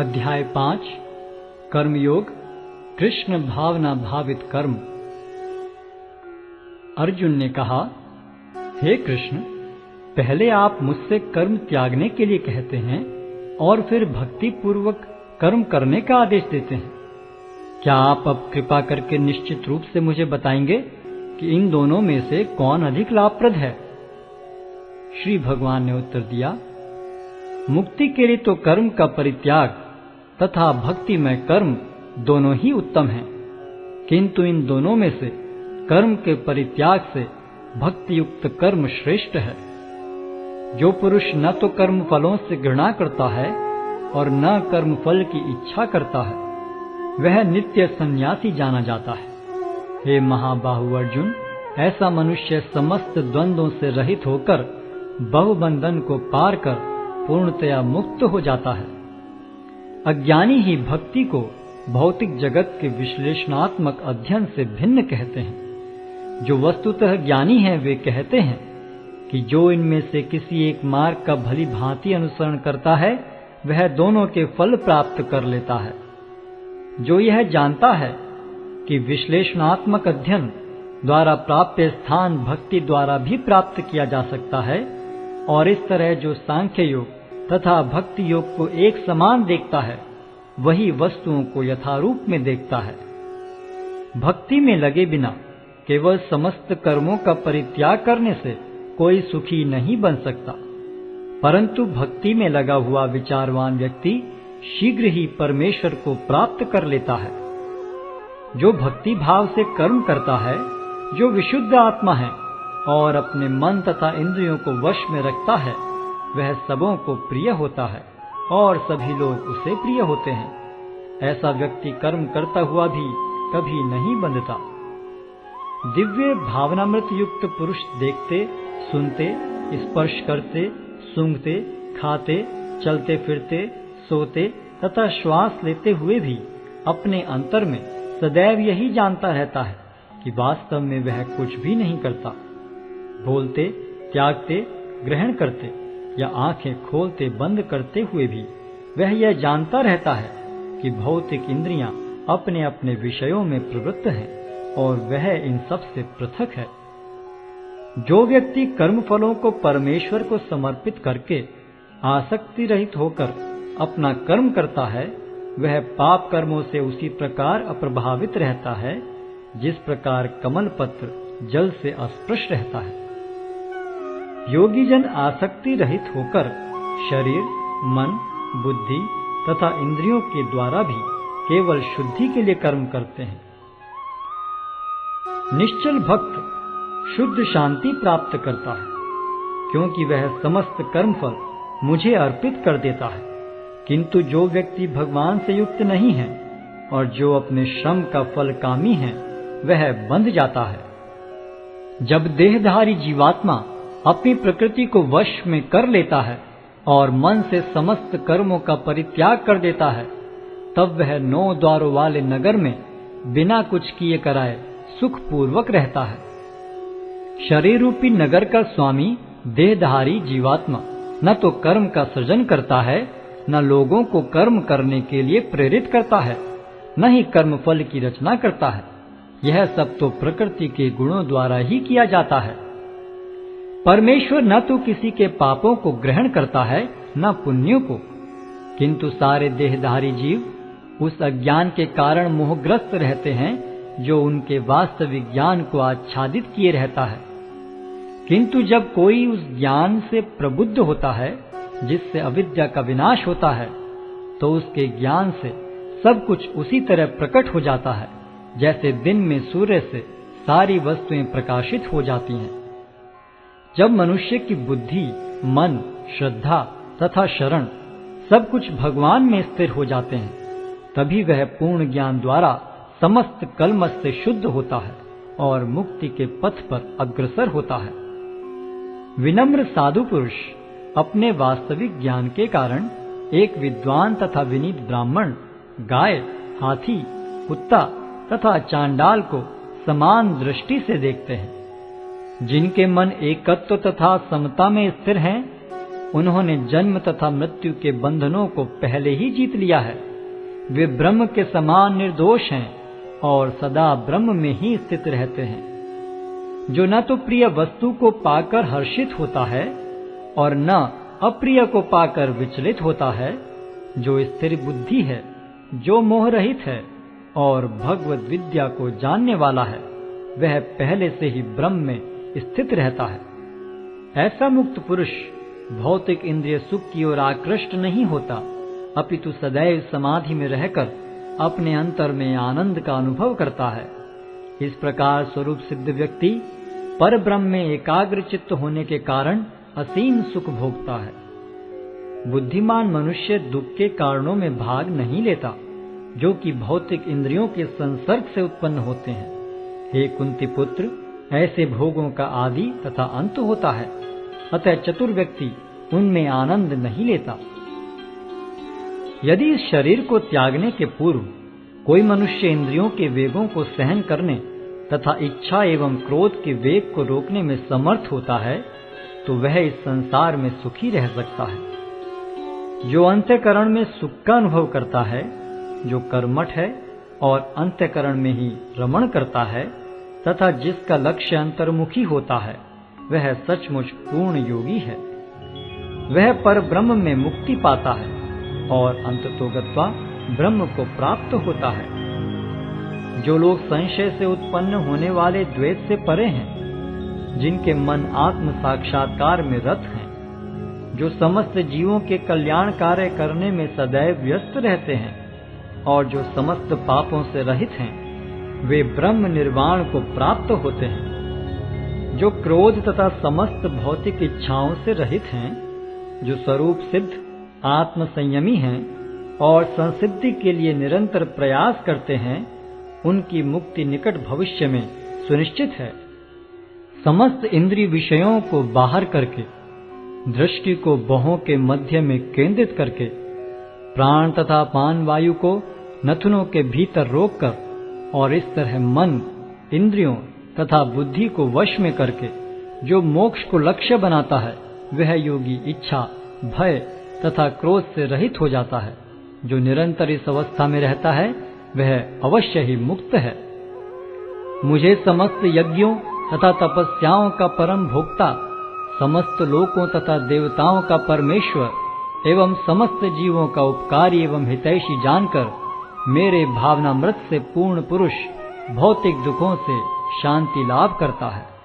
अध्याय 5 कर्मयोग कृष्ण भावना भावित कर्म। अर्जुन ने कहा, हे कृष्ण, पहले आप मुझसे कर्म त्यागने के लिए कहते हैं और फिर भक्ति पूर्वक कर्म करने का आदेश देते हैं। क्या आप अब कृपा करके निश्चित रूप से मुझे बताएंगे कि इन दोनों में से कौन अधिक लाभप्रद है? श्री भगवान ने उत्तर दिया, मुक्ति के लिए तो कर्म का परित्याग तथा भक्तिमय कर्म दोनों ही उत्तम हैं, किंतु इन दोनों में से कर्म के परित्याग से भक्ति युक्त कर्म श्रेष्ठ है। जो पुरुष न तो कर्म फलों से घृणा करता है और न कर्म फल की इच्छा करता है, वह नित्य सन्यासी जाना जाता है। हे महाबाहु अर्जुन, ऐसा मनुष्य समस्त द्वंद्वों से रहित होकर बहुबंधन को पार कर पूर्णतया मुक्त हो जाता है। अज्ञानी ही भक्ति को भौतिक जगत के विश्लेषणात्मक अध्ययन से भिन्न कहते हैं। जो वस्तुतः ज्ञानी हैं वे कहते हैं कि जो इनमें से किसी एक मार्ग का भली भांति अनुसरण करता है वह दोनों के फल प्राप्त कर लेता है। जो यह जानता है कि विश्लेषणात्मक अध्ययन द्वारा प्राप्त स्थान भक्ति द्वारा भी प्राप्त किया जा सकता है, और इस तरह जो सांख्य योग तथा भक्ति योग को एक समान देखता है वही वस्तुओं को यथारूप में देखता है। भक्ति में लगे बिना केवल समस्त कर्मों का परित्याग करने से कोई सुखी नहीं बन सकता, परंतु भक्ति में लगा हुआ विचारवान व्यक्ति शीघ्र ही परमेश्वर को प्राप्त कर लेता है। जो भक्ति भाव से कर्म करता है, जो विशुद्ध आत्मा है और अपने मन तथा इंद्रियों को वश में रखता है, वह सबों को प्रिय होता है और सभी लोग उसे प्रिय होते हैं। ऐसा व्यक्ति कर्म करता हुआ भी कभी नहीं बंधता। दिव्य भावनामृत युक्त पुरुष देखते, सुनते, स्पर्श करते, सूंघते, खाते, चलते फिरते, सोते तथा श्वास लेते हुए भी अपने अंतर में सदैव यही जानता रहता है कि वास्तव में वह कुछ भी नहीं करता। बोलते, त्यागते, ग्रहण करते या आंखें खोलते बंद करते हुए भी वह यह जानता रहता है कि भौतिक इंद्रियां अपने अपने विषयों में प्रवृत्त हैं और वह इन सब से पृथक है। जो व्यक्ति कर्म फलों को परमेश्वर को समर्पित करके आसक्ति रहित होकर अपना कर्म करता है, वह पाप कर्मों से उसी प्रकार अप्रभावित रहता है जिस प्रकार कमल पत्र जल से अस्पृश रहता है। योगी जन आसक्ति रहित होकर शरीर, मन, बुद्धि तथा इंद्रियों के द्वारा भी केवल शुद्धि के लिए कर्म करते हैं। निश्चल भक्त शुद्ध शांति प्राप्त करता है, क्योंकि वह समस्त कर्मफल मुझे अर्पित कर देता है। किंतु जो व्यक्ति भगवान से युक्त नहीं है और जो अपने श्रम का फल कामी है, वह बंध जाता है। जब देहधारी जीवात्मा अपनी प्रकृति को वश में कर लेता है और मन से समस्त कर्मों का परित्याग कर देता है, तब वह 9 द्वारों वाले नगर में बिना कुछ किए कराए सुखपूर्वक रहता है। शरीर रूपी नगर का स्वामी देहधारी जीवात्मा न तो कर्म का सृजन करता है, न लोगों को कर्म करने के लिए प्रेरित करता है, न ही कर्म फल की रचना करता है। यह सब तो प्रकृति के गुणों द्वारा ही किया जाता है। परमेश्वर न तो किसी के पापों को ग्रहण करता है न पुण्यों को, किंतु सारे देहधारी जीव उस अज्ञान के कारण मोहग्रस्त रहते हैं जो उनके वास्तविक ज्ञान को आच्छादित किए रहता है। किंतु जब कोई उस ज्ञान से प्रबुद्ध होता है जिससे अविद्या का विनाश होता है, तो उसके ज्ञान से सब कुछ उसी तरह प्रकट हो जाता है जैसे दिन में सूर्य से सारी वस्तुएं प्रकाशित हो जाती हैं। जब मनुष्य की बुद्धि, मन, श्रद्धा तथा शरण सब कुछ भगवान में स्थिर हो जाते हैं, तभी वह पूर्ण ज्ञान द्वारा समस्त कलमश से शुद्ध होता है और मुक्ति के पथ पर अग्रसर होता है। विनम्र साधु पुरुष अपने वास्तविक ज्ञान के कारण एक विद्वान तथा विनीत ब्राह्मण, गाय, हाथी, कुत्ता तथा चांडाल को समान दृष्टि से देखते हैं। जिनके मन एकत्व तथा समता में स्थिर हैं, उन्होंने जन्म तथा मृत्यु के बंधनों को पहले ही जीत लिया है। वे ब्रह्म के समान निर्दोष हैं और सदा ब्रह्म में ही स्थित रहते हैं। जो न तो प्रिय वस्तु को पाकर हर्षित होता है और न अप्रिय को पाकर विचलित होता है, जो स्थिर बुद्धि है, जो मोह रहित है और भगवत विद्या को जानने वाला है, वह पहले से ही ब्रह्म में स्थित रहता है। ऐसा मुक्त पुरुष भौतिक इंद्रिय सुख की ओर आकृष्ट नहीं होता, अपितु सदैव समाधि में रहकर अपने अंतर में आनंद का अनुभव करता है। इस प्रकार स्वरूप सिद्ध व्यक्ति पर ब्रह्म में एकाग्र चित्त होने के कारण असीम सुख भोगता है। बुद्धिमान मनुष्य दुख के कारणों में भाग नहीं लेता, जो कि भौतिक इंद्रियों के संसर्ग से उत्पन्न होते हैं। हे कुंती पुत्र, ऐसे भोगों का आदि तथा अंत होता है, अतः चतुर व्यक्ति उनमें आनंद नहीं लेता। यदि इस शरीर को त्यागने के पूर्व कोई मनुष्य इंद्रियों के वेगों को सहन करने तथा इच्छा एवं क्रोध के वेग को रोकने में समर्थ होता है, तो वह इस संसार में सुखी रह सकता है। जो अंतःकरण में सुख का अनुभव करता है, जो कर्मठ है और अंतःकरण में ही रमण करता है तथा जिसका लक्ष्य अंतर्मुखी होता है, वह सचमुच पूर्ण योगी है। वह पर ब्रह्म में मुक्ति पाता है और अंततोगत्वा ब्रह्म को प्राप्त होता है। जो लोग संशय से उत्पन्न होने वाले द्वैत से परे हैं, जिनके मन आत्म साक्षात्कार में रत हैं, जो समस्त जीवों के कल्याण कार्य करने में सदैव व्यस्त रहते हैं और जो समस्त पापों से रहित हैं, वे ब्रह्म निर्वाण को प्राप्त होते हैं। जो क्रोध तथा समस्त भौतिक इच्छाओं से रहित हैं, जो स्वरूप सिद्ध आत्म संयमी हैं और संसिद्धि के लिए निरंतर प्रयास करते हैं, उनकी मुक्ति निकट भविष्य में सुनिश्चित है। समस्त इंद्रिय विषयों को बाहर करके, दृष्टि को बाहों के मध्य में केंद्रित करके, प्राण तथा पान वायु को नथुनों के भीतर रोककर और इस तरह मन, इंद्रियों तथा बुद्धि को वश में करके जो मोक्ष को लक्ष्य बनाता है, वह योगी इच्छा, भय तथा क्रोध से रहित हो जाता है। जो निरंतर इस अवस्था में रहता है, वह अवश्य ही मुक्त है। मुझे समस्त यज्ञों तथा तपस्याओं का परम भोक्ता, समस्त लोकों तथा देवताओं का परमेश्वर एवं समस्त जीवों का उपकारी एवं हितैषी जानकर मेरे भावनामृत से पूर्ण पुरुष भौतिक दुखों से शांति लाभ करता है।